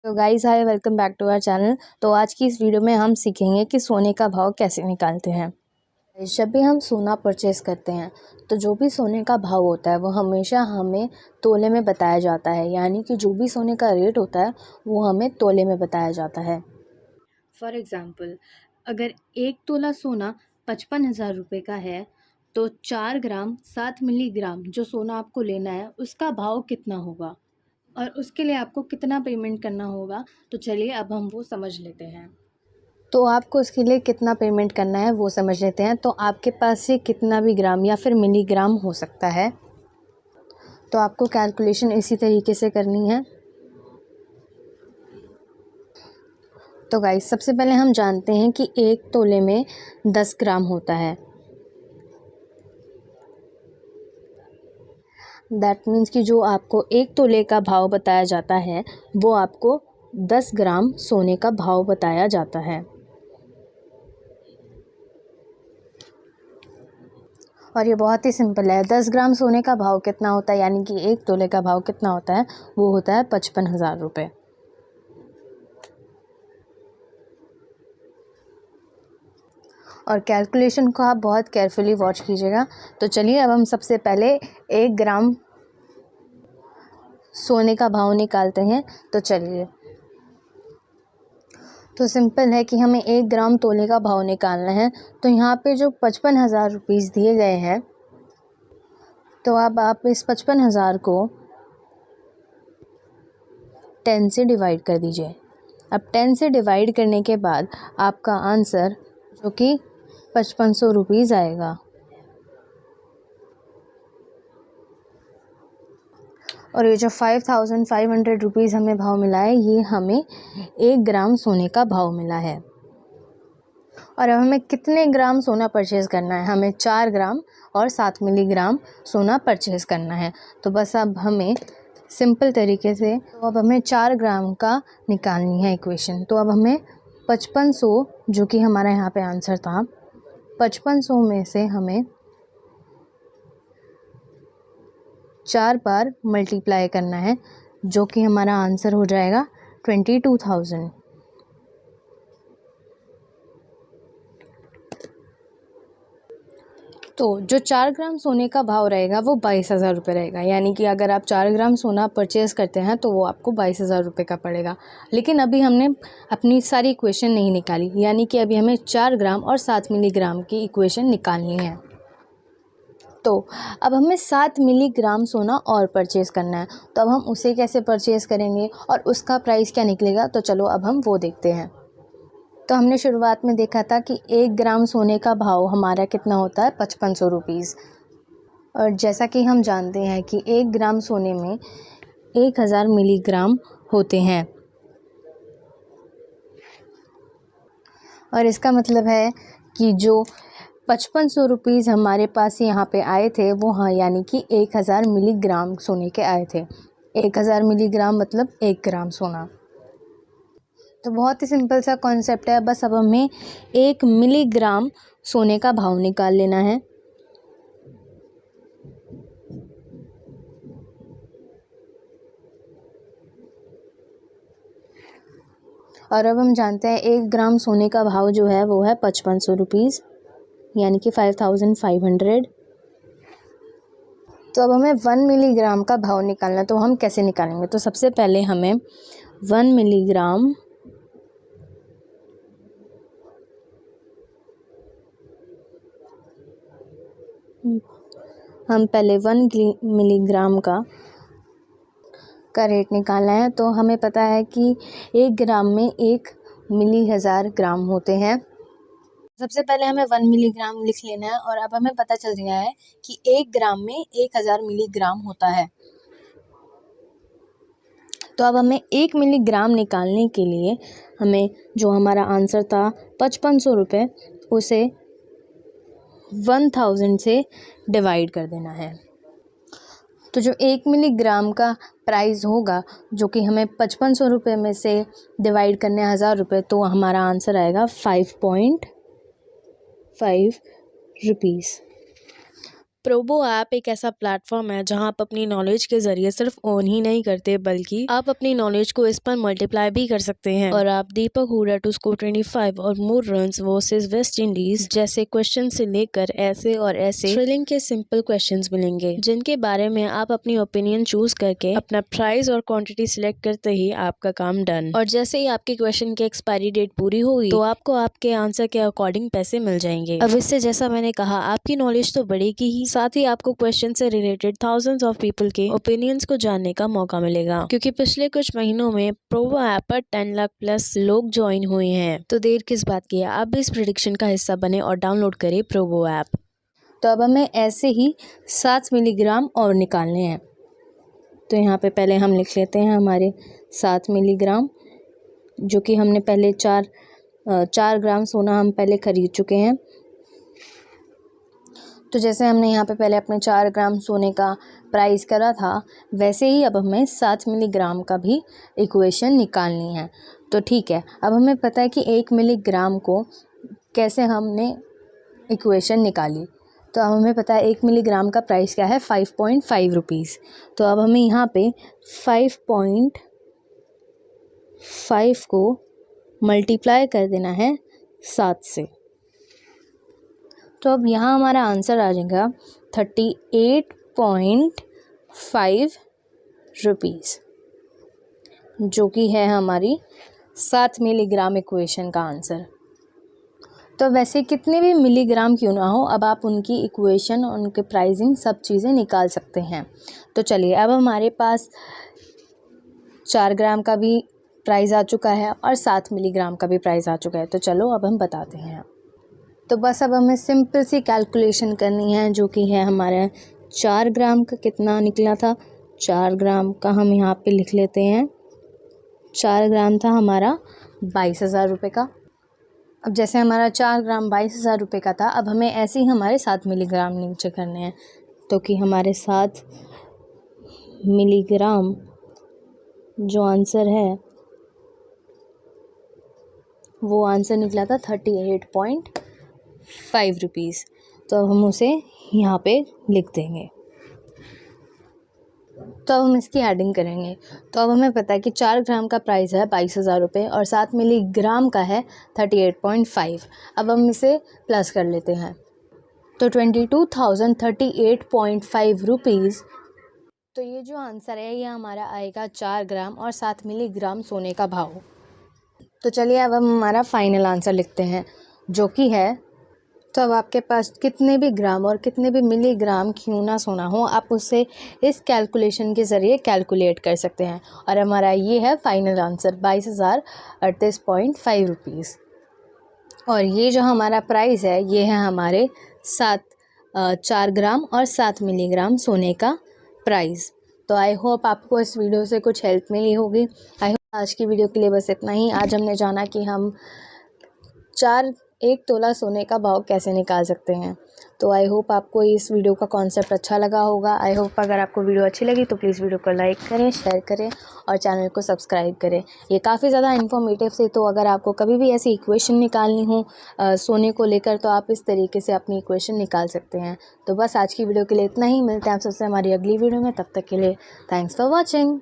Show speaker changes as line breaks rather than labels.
तो guys hi, welcome back to our channel. तो आज की इस वीडियो में हम सीखेंगे कि सोने का भाव कैसे निकालते हैं। जब भी हम सोना परचेस करते हैं तो जो भी सोने का भाव होता है वो हमेशा हमें तोले में बताया जाता है, यानी कि जो भी सोने का रेट होता है वो हमें तोले में बताया जाता है। फॉर एग्ज़ाम्पल, अगर 1 तोला सोना 55,000 रुपये का है तो 4 ग्राम 7 मिलीग्राम जो सोना आपको लेना है उसका भाव कितना होगा और उसके लिए आपको कितना पेमेंट करना होगा। तो चलिए अब हम वो समझ लेते हैं। तो आपको उसके लिए कितना पेमेंट करना है वो समझ लेते हैं। तो आपके पास से कितना भी ग्राम या फिर मिलीग्राम हो सकता है, तो आपको कैलकुलेशन इसी तरीके से करनी है। तो गाइस, सबसे पहले हम जानते हैं कि 1 तोले में 10 ग्राम होता है। दैट मीन्स कि जो आपको 1 तोले का भाव बताया जाता है वो आपको 10 ग्राम सोने का भाव बताया जाता है। और ये बहुत ही सिंपल है। 10 ग्राम सोने का भाव कितना होता है, यानी कि 1 तोले का भाव कितना होता है, वो होता है 55,000 रुपये। और कैलकुलेशन को आप बहुत केयरफुली वॉच कीजिएगा। तो चलिए अब हम सबसे पहले 1 ग्राम सोने का भाव निकालते हैं। तो चलिए, तो सिंपल है कि हमें 1 ग्राम तोले का भाव निकालना है। तो यहाँ पे जो 55,000 रुपीज़ दिए गए हैं, तो अब आप इस 55,000 को 10 से डिवाइड कर दीजिए। अब 10 से डिवाइड करने के बाद आपका आंसर जो कि 5500 रुपीज़ आएगा। और ये जो 5500 रुपीज़ हमें भाव मिला है, ये हमें 1 ग्राम सोने का भाव मिला है। और अब हमें कितने ग्राम सोना परचेज़ करना है? हमें 4 ग्राम और 7 मिलीग्राम सोना परचेज़ करना है। तो बस अब हमें सिंपल तरीके से, तो अब हमें 4 ग्राम का निकालनी है इक्वेशन। तो अब हमें 5500, जो कि हमारा यहाँ पे आंसर था, 5500 में से हमें 4 बार मल्टीप्लाई करना है, जो कि हमारा आंसर हो जाएगा 22,000। तो जो 4 ग्राम सोने का भाव रहेगा वो 22,000 रुपये रहेगा, यानी कि अगर आप 4 ग्राम सोना परचेज़ करते हैं तो वो आपको 22,000 रुपये का पड़ेगा। लेकिन अभी हमने अपनी सारी इक्वेशन नहीं निकाली, यानी कि अभी हमें 4 ग्राम और 7 मिलीग्राम की इक्वेशन निकालनी है। तो अब हमें 7 मिलीग्राम सोना और परचेज़ करना है। तो अब हम उसे कैसे परचेज़ करेंगे और उसका प्राइस क्या निकलेगा, तो चलो अब हम वो देखते हैं। तो हमने शुरुआत में देखा था कि 1 ग्राम सोने का भाव हमारा कितना होता है, 5500 रुपीज़। और जैसा कि हम जानते हैं कि 1 ग्राम सोने में 1000 मिलीग्राम होते हैं। और इसका मतलब है कि जो 5500 रुपीज़ हमारे पास यहाँ पे आए थे वो, हाँ, यानी कि 1000 मिलीग्राम सोने के आए थे। 1000 मिलीग्राम मतलब 1 ग्राम सोना। तो बहुत ही सिंपल सा कॉन्सेप्ट है। बस अब हमें 1 मिलीग्राम सोने का भाव निकाल लेना है। और अब हम जानते हैं 1 ग्राम सोने का भाव जो है वो है 5500 रुपीज़, यानी कि 5500। तो अब हमें 1 मिलीग्राम का भाव निकालना है। तो हम कैसे निकालेंगे? तो सबसे पहले हमें 1 मिलीग्राम हम पहले 1 मिलीग्राम का रेट निकालना है। तो हमें पता है कि 1 ग्राम में 1 मिली 1000 ग्राम होते हैं। सबसे पहले हमें 1 मिलीग्राम लिख लेना है। और अब हमें पता चल गया है कि 1 ग्राम में 1000 मिलीग्राम होता है। तो अब हमें 1 मिलीग्राम निकालने के लिए हमें जो हमारा आंसर था 5500 रुपये, उसे 1000 से डिवाइड कर देना है। तो जो 1 मिलीग्राम का प्राइस होगा, जो कि हमें 5500 रुपये में से डिवाइड करने 1000 रुपये, तो हमारा आंसर आएगा 5.5 रुपीज़।
प्रोबो ऐप एक ऐसा प्लेटफॉर्म है जहां आप अपनी नॉलेज के जरिए सिर्फ ऑन ही नहीं करते बल्कि आप अपनी नॉलेज को इस पर मल्टीप्लाई भी कर सकते हैं। और आप दीपक हुडा टू स्कोर 25 और मोर रन्स वर्सेस वेस्ट इंडीज जैसे क्वेश्चन से लेकर ऐसे और ऐसे थ्रिलिंग के सिंपल क्वेश्चंस मिलेंगे जिनके बारे में आप अपनी ओपिनियन चूज करके अपना प्राइस और क्वांटिटी सिलेक्ट करते ही आपका काम डन। और जैसे ही आपके क्वेश्चन की एक्सपायरी डेट पूरी होगी तो आपको आपके आंसर के अकॉर्डिंग पैसे मिल जाएंगे। अब इससे जैसा मैंने कहा आपकी नॉलेज तो बढ़ेगी ही, साथ ही आपको क्वेश्चन से रिलेटेड थाउजेंड्स ऑफ पीपल के ओपिनियंस को जानने का मौका मिलेगा, क्योंकि पिछले कुछ महीनों में प्रोबो ऐप पर 10 लाख प्लस लोग ज्वाइन हुए हैं। तो देर किस बात की है, आप भी इस प्रेडिक्शन का हिस्सा बने और डाउनलोड करें प्रोबो ऐप।
तो अब हमें ऐसे ही 7 मिलीग्राम और निकालने हैं। तो यहाँ पे पहले हम लिख लेते हैं हमारे 7 मिलीग्राम, जो कि हमने पहले 4 ग्राम सोना हम पहले ख़रीद चुके हैं। तो जैसे हमने यहाँ पे पहले अपने 4 ग्राम सोने का प्राइस करा था, वैसे ही अब हमें 7 मिलीग्राम का भी इक्वेशन निकालनी है। तो ठीक है, अब हमें पता है कि 1 मिलीग्राम को कैसे हमने इक्वेशन निकाली। तो अब हमें पता है 1 मिलीग्राम का प्राइस क्या है, 5.5 रुपीज़। तो अब हमें यहाँ पे 5.5 को मल्टीप्लाई कर देना है 7 से। तो अब यहाँ हमारा आंसर आ जाएगा 38.5 रुपीज़, जो कि है हमारी 7 मिलीग्राम इक्वेशन का आंसर। तो वैसे कितने भी मिलीग्राम क्यों ना हो, अब आप उनकी इक्वेशन और उनके प्राइसिंग सब चीज़ें निकाल सकते हैं। तो चलिए, अब हमारे पास 4 ग्राम का भी प्राइस आ चुका है और 7 मिलीग्राम का भी प्राइस आ चुका है। तो चलो अब हम बताते हैं। तो बस अब हमें सिंपल सी कैलकुलेशन करनी है, जो कि है हमारे 4 ग्राम का कितना निकला था। 4 ग्राम का हम यहाँ पे लिख लेते हैं। 4 ग्राम था हमारा 22,000 रुपये का। अब जैसे हमारा 4 ग्राम 22,000 रुपये का था, अब हमें ऐसे ही हमारे 7 मिलीग्राम नीचे करने हैं। तो कि हमारे 7 मिलीग्राम जो आंसर है वो आंसर निकला था 38.5 रुपीज़। तो अब हम उसे यहाँ पे लिख देंगे। तो अब हम इसकी एडिंग करेंगे। तो अब हमें पता है कि 4 ग्राम का प्राइस है 22,000 रुपये और 7 मिलीग्राम का है 38.5। अब हम इसे प्लस कर लेते हैं। तो 22,038.5 रुपीज़। तो ये जो आंसर है ये हमारा आएगा 4 ग्राम और 7 मिलीग्राम सोने का भाव। तो चलिए अब हम हमारा फाइनल आंसर लिखते हैं, जो कि है, तो अब आपके पास कितने भी ग्राम और कितने भी मिलीग्राम क्यों ना सोना हो, आप उसे इस कैलकुलेशन के ज़रिए कैलकुलेट कर सकते हैं। और हमारा ये है फाइनल आंसर 22,038.5 रुपीज़। और ये जो हमारा प्राइस है ये है हमारे 4 ग्राम और 7 मिलीग्राम सोने का प्राइस। तो आई होप आपको इस वीडियो से कुछ हेल्प मिली होगी। आई होप आज की वीडियो के लिए बस इतना ही। आज हमने जाना कि हम 1 तोला सोने का भाव कैसे निकाल सकते हैं। तो आई होप आपको इस वीडियो का कॉन्सेप्ट अच्छा लगा होगा। आई होप अगर आपको वीडियो अच्छी लगी तो प्लीज़ वीडियो को लाइक करें, शेयर करें और चैनल को सब्सक्राइब करें। ये काफ़ी ज़्यादा इन्फॉर्मेटिव से, तो अगर आपको कभी भी ऐसी इक्वेशन निकालनी हो सोने को लेकर, तो आप इस तरीके से अपनी इक्वेशन निकाल सकते हैं। तो बस आज की वीडियो के लिए इतना ही। मिलते हैं आप सबसे हमारी अगली वीडियो में। तब तक के लिए थैंक्स फॉर वॉचिंग।